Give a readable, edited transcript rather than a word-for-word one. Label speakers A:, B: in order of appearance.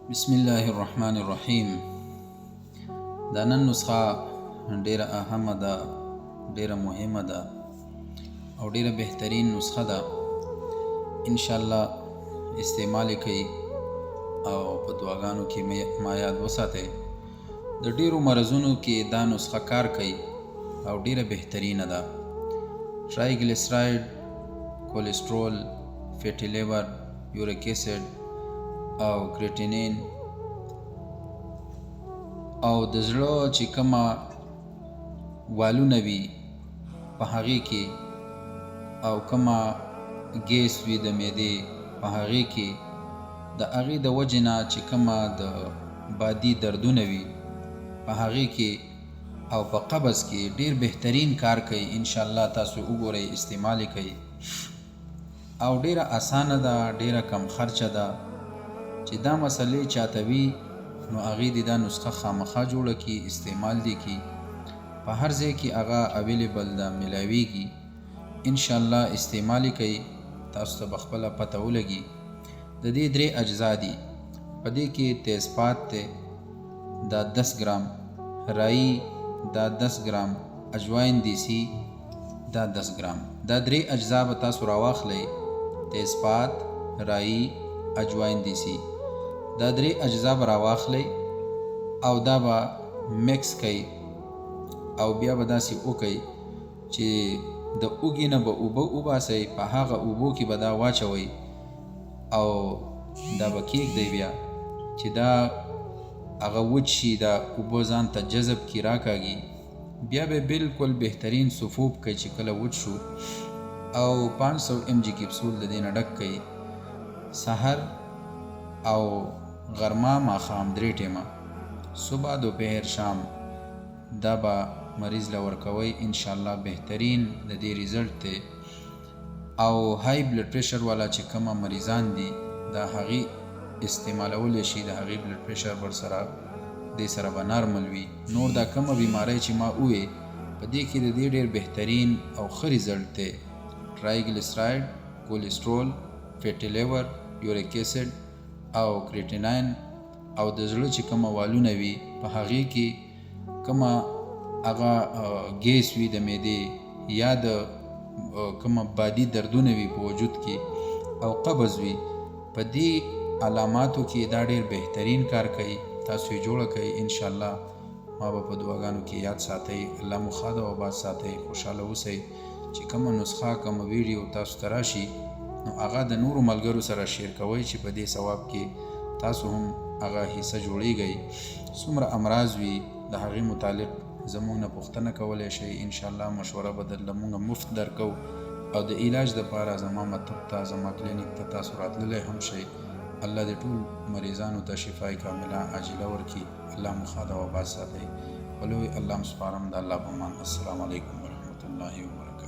A: بسم الله الرحمن الرحیم. دا نن نسخه ډیره اهمه ده، ډیره مهمه ده او ډیره بهترین نسخه ده. انشاءالله استعمال کوي او په دعاګانو کې ما یاد وساتئ. د ډیرو مرضونو کې دا نسخه کار کوي او ډیره بهترینه ده. ټرایګلیسرایډ، کولیسټرول، فیټي لیور، یوریک اسید او کریټینین او د زړه چې کومه والونه وي په هغې کې او کومه ګیس وي د معدې په هغې کې د هغې د وجې نه چې کومه د بادي دردونه وي په هغې کې او په قبض کې ډیر بهترین کار کوي. انشاءالله تاسو وګورئ، استعمال کوي او ډیره اسانه ده، ډیره کم خرچه ده. چې دا مسلې چاته وي نو هغې دې دا نسخه خامخا جوړه کړي، استعمال دې کړي. په هر ځای کې هغه اویلیبل ده، ملاویږي. انشاءالله استعمال کوي، تاسو ته به خپله پته ولګي. د دې 3 اجزا دي. په دې کې تیزپات دی، دا 10 ګرام، رائی دا 10 ګرام، اجواین دیسی دا 10 ګرام. دا 3 اجزا به تاسو راواخلئ، تیزپات، رائی، اجواین دیسی. دا 3 اجزا به راواخلئ او دا به مکس کوئ او بیا به داسې وکئ چې د اوږې نه به اوبه وباسئ، په هغه اوبو کې به دا واچوئ او دا به کیږدئ بیا چې دا هغه وچ شي، دا اوبه ځان ته جذب کړي، راکاږي. بیا به بالکل بهترین سفوب کوي چې کله وچ شو او 500 mg کپسول د دې نه ډک کوي. سحر او غرمه ماښام 3 ټیمه، صبح دوپهر شام، دا به مریض له ورکوئ. انشاءالله بهترین د دې ریزلټ دی. او های بلډ پریشر والا چې کومه مریضان دي دا هغې استعمالولی شي، د هغې بلډ پریشر ورسره دې سره به نارمل وي. نور دا کومه بیماری چې ما ووې په دې کې د دې ډېر بهترین او ښه ریزلټ دی. ټرایګلیسرایډ، کولیسټرول، فیټي لیور، یوریک اسید او کریټینین او د زړه چې کومه والونه وي په هغې کې کومه هغه ګیس وي د معدې یا د کومه بادي دردونه وي په وجود کې او قبض وي، په دې علاماتو کې دا ډېر بهترین کار کوي. تاسو یې جوړه کوئ. انشاءالله ما به په دعاګانو کې یاد ساتئ. الله مو ښاد او آباد ساتئ، خوشحاله اوسئ. چې کومه نسخه، کومه ویډیو تاسو ته راشي نو هغه د نورو ملګرو سره شیر کوئ چې په دې ثواب کې تاسو هم هغه حصه جوړیږئ. څومره امراض وي د هغې متعلق زموږ نه پوښتنه کولی شئ. انشاءالله مشوره به درله موږ مفت درکو او د علاج دپاره زما مطب ته، زما کلینیک ته تاسو راتللی هم شئ. الله دې ټول مریضانو ته شفای کامله عاجله ورکړي. الله مو ښاد او آباد ساتئ. په لوی الله م سپارم د الله په امان. السلام علیکم ورحمة الله وبرکاته.